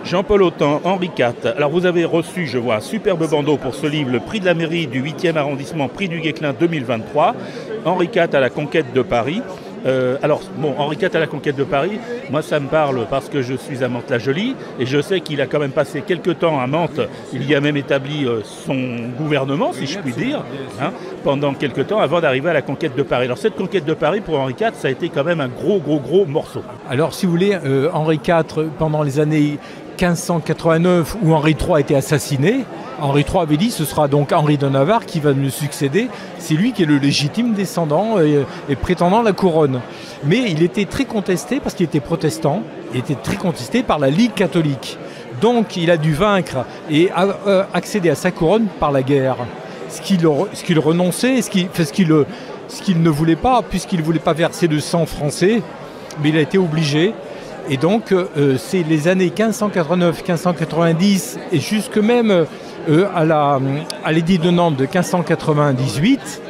Jean-Paul Autant, Henri IV. Alors vous avez reçu, je vois, un superbe bandeau pour ce livre, le prix de la mairie du 8e arrondissement, prix du Guesclin 2023. Henri IV à la conquête de Paris. Henri IV à la conquête de Paris, moi ça me parle parce que je suis à Mantes-la-Jolie et je sais qu'il a quand même passé quelques temps à Mantes. Il y a même établi son gouvernement, si je puis dire, pendant quelques temps avant d'arriver à la conquête de Paris. Alors cette conquête de Paris pour Henri IV, ça a été quand même un gros morceau. Alors si vous voulez, Henri IV, pendant les années 1589 où Henri III a été assassiné, Henri III avait dit ce sera donc Henri de Navarre qui va me succéder. C'est lui qui est le légitime descendant et prétendant la couronne. Mais il était très contesté parce qu'il était protestant. Il était très contesté par la Ligue catholique. Donc il a dû vaincre et accéder à sa couronne par la guerre. Ce qu'il renonçait, ce qu'il ne voulait pas, puisqu'il ne voulait pas verser de sang français. Mais il a été obligé. Et donc c'est les années 1589, 1590 et jusque même à l'édit de Nantes de 1598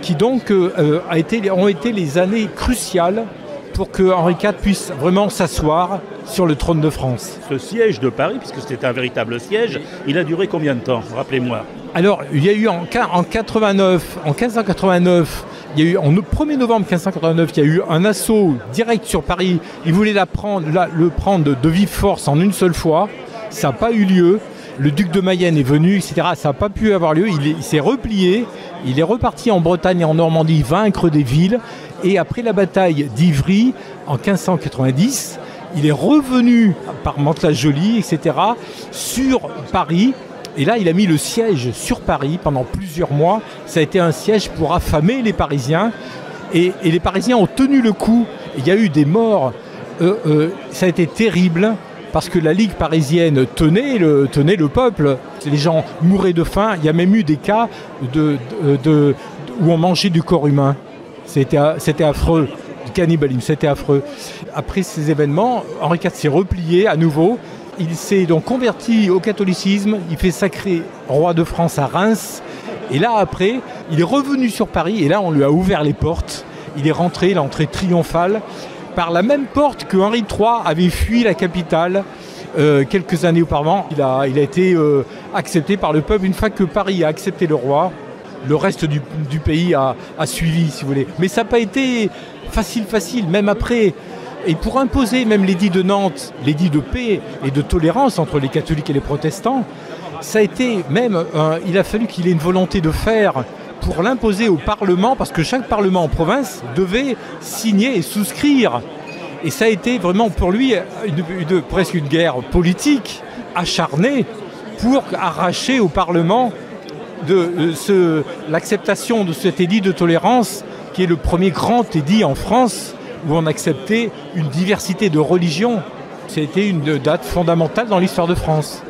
qui donc ont été les années cruciales pour que Henri IV puisse vraiment s'asseoir sur le trône de France. Ce siège de Paris, puisque c'était un véritable siège, il a duré combien de temps? Rappelez-moi. Alors, il y a eu en 1589, il y a eu en 1er novembre 1589, il y a eu un assaut direct sur Paris. Ils voulaient le prendre de vive force en une seule fois. Ça n'a pas eu lieu. Le duc de Mayenne est venu, etc. Ça n'a pas pu avoir lieu. Il s'est replié. Il est reparti en Bretagne et en Normandie vaincre des villes. Et après la bataille d'Ivry en 1590, il est revenu par Mantes-la-Jolie, etc. sur Paris. Et là, il a mis le siège sur Paris pendant plusieurs mois. Ça a été un siège pour affamer les Parisiens. Et les Parisiens ont tenu le coup. Il y a eu des morts. Ça a été terrible parce que la Ligue parisienne tenait le peuple. Les gens mouraient de faim. Il y a même eu des cas où on mangeait du corps humain. C'était affreux. Du cannibalisme, c'était affreux. Après ces événements, Henri IV s'est replié à nouveau. Il s'est donc converti au catholicisme, il fait sacrer roi de France à Reims. Et là, après, il est revenu sur Paris et là, on lui a ouvert les portes. Il est rentré, l'entrée triomphale, par la même porte que Henri III avait fui la capitale quelques années auparavant. Il a été accepté par le peuple. Une fois que Paris a accepté le roi, le reste du pays a suivi, si vous voulez. Mais ça n'a pas été facile, même après. Et pour imposer même l'édit de Nantes, l'édit de paix et de tolérance entre les catholiques et les protestants, ça a été même, il a fallu qu'il ait une volonté de faire pour l'imposer au Parlement, parce que chaque Parlement en province devait signer et souscrire. Et ça a été vraiment pour lui presque une guerre politique acharnée pour arracher au Parlement l'acceptation de cet édit de tolérance qui est le premier grand édit en France où on acceptait une diversité de religions. C'était une date fondamentale dans l'histoire de France.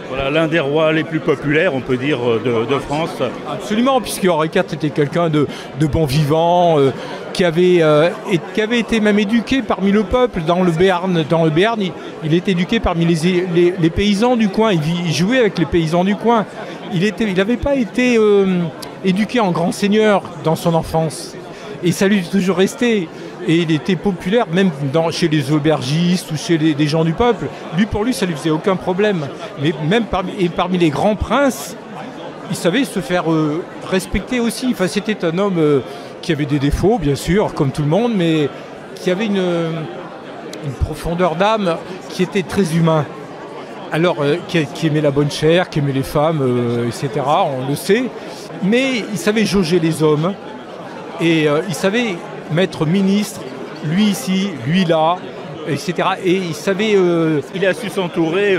Voilà, l'un des rois les plus populaires, on peut dire, de France. Absolument, puisque Henri IV était quelqu'un de bon vivant, qui avait été même éduqué parmi le peuple dans le Béarn. Il était éduqué parmi les paysans du coin, il jouait avec les paysans du coin. Il n'avait pas été éduqué en grand seigneur dans son enfance. Et ça lui est toujours resté. Et il était populaire même chez les aubergistes ou chez des gens du peuple. Pour lui, ça ne lui faisait aucun problème. Mais même parmi les grands princes, il savait se faire respecter aussi. Enfin, c'était un homme qui avait des défauts, bien sûr, comme tout le monde, mais qui avait une profondeur d'âme qui était très humain. Alors, qui aimait la bonne chair, qui aimait les femmes, etc., on le sait. Mais il savait jauger les hommes. Et il savait mettre ministre, lui ici, lui là, etc. Et il savait... il a su s'entourer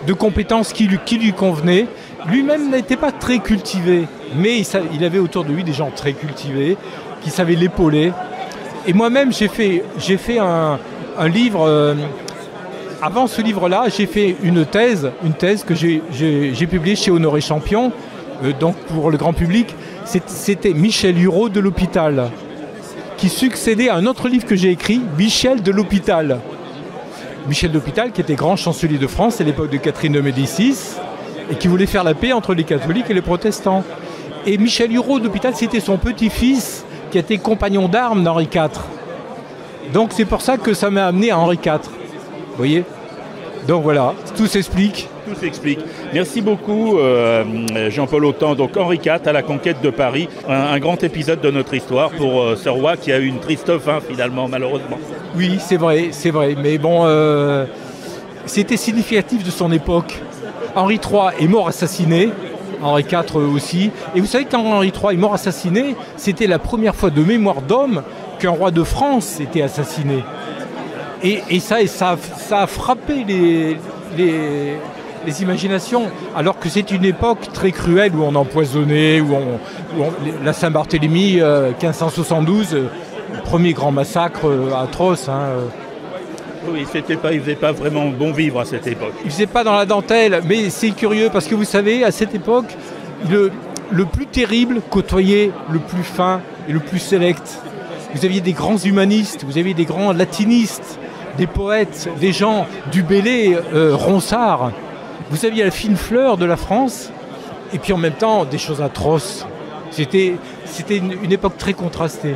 de compétences qui lui convenaient. Lui-même n'était pas très cultivé, mais il avait autour de lui des gens très cultivés, qui savaient l'épauler. Et moi-même, j'ai fait un livre... avant ce livre-là, j'ai fait une thèse que j'ai publiée chez Honoré Champion, donc pour le grand public. C'était Michel Hureau de l'Hôpital, qui succédait à un autre livre que j'ai écrit, Michel de l'Hôpital. Michel de l'Hôpital, qui était grand chancelier de France à l'époque de Catherine de Médicis, et qui voulait faire la paix entre les catholiques et les protestants. Et Michel Hureau de l'Hôpital, c'était son petit-fils, qui était compagnon d'armes d'Henri IV. Donc c'est pour ça que ça m'a amené à Henri IV. Vous voyez ? Donc voilà, tout s'explique. Tout s'explique. Merci beaucoup Jean-Paul Autant. Donc Henri IV à la conquête de Paris, un grand épisode de notre histoire pour ce roi qui a eu une triste fin finalement, malheureusement. Oui, c'est vrai, mais bon, c'était significatif de son époque. Henri III est mort assassiné, Henri IV aussi. Et vous savez, quand Henri III est mort assassiné, c'était la première fois de mémoire d'homme qu'un roi de France était assassiné. Et ça a frappé les imaginations, alors que c'est une époque très cruelle où on empoisonnait, la Saint-Barthélemy, 1572, premier grand massacre atroce. Oui, il faisait pas vraiment bon vivre à cette époque. Il faisait pas dans la dentelle, mais c'est curieux parce que vous savez, à cette époque, le plus terrible côtoyait le plus fin et le plus sélect. Vous aviez des grands humanistes, vous aviez des grands latinistes, des poètes, des gens du Bellay, Ronsard. Vous aviez la fine fleur de la France, et puis en même temps des choses atroces. C'était une époque très contrastée.